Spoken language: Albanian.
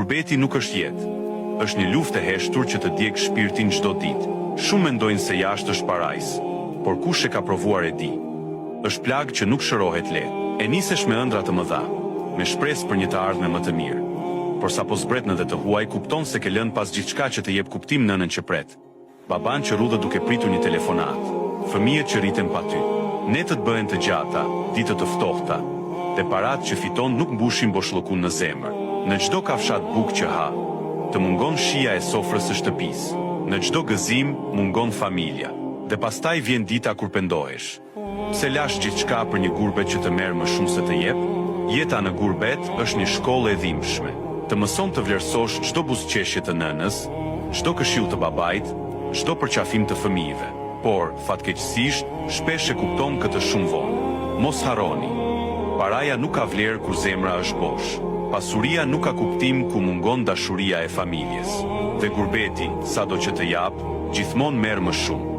Gurbeti nuk është jetë. Është një luftë e heshtur që të djeg shpirtin çdo ditë. Shumë mendojnë se jashtë është parajs, por kush e ka provuar e di. Është plagë që nuk shërohet lehtë. E nisesh me ëndra të mëdha, me shpresë për një të ardhme më të mirë. Por sapo zbretnë dhe të huaj, kupton se ke lënë pas gjithçka që të jep kuptim nënën që pret. Baban që rudhë duke pritur një telefonat. Fëmijët që rriten pa ty. Netët bëhen të gjata, ditët të ftohta. Dhe parat që fiton nuk mbushin boshllëkun në zemër. Në çdo kafshat bukë që ha, të mungon shija e sofrës së shtëpisë. Në çdo gëzim mungon familja. Dhe pastaj vjen dita kur pendohesh. Pse lash gjithçka për një gurbet që të merr më shumë se të jep? Jeta në gurbet është një shkollë e dhimbshme. Të mëson të vlerësosh çdo buzëqeshje të nënës, çdo këshill të babait, çdo përqafim të fëmijëve. Por, fatkeqësisht, shpesh e kupton këtë shumë vonë. Mos harroni. Paraja nuk ka vlerë kur zemra është bosh. Pasuria nuk ka kuptim ku mungon dashuria e familjes. Dhe gurbeti, sado që të jap, gjithmonë merr më shumë.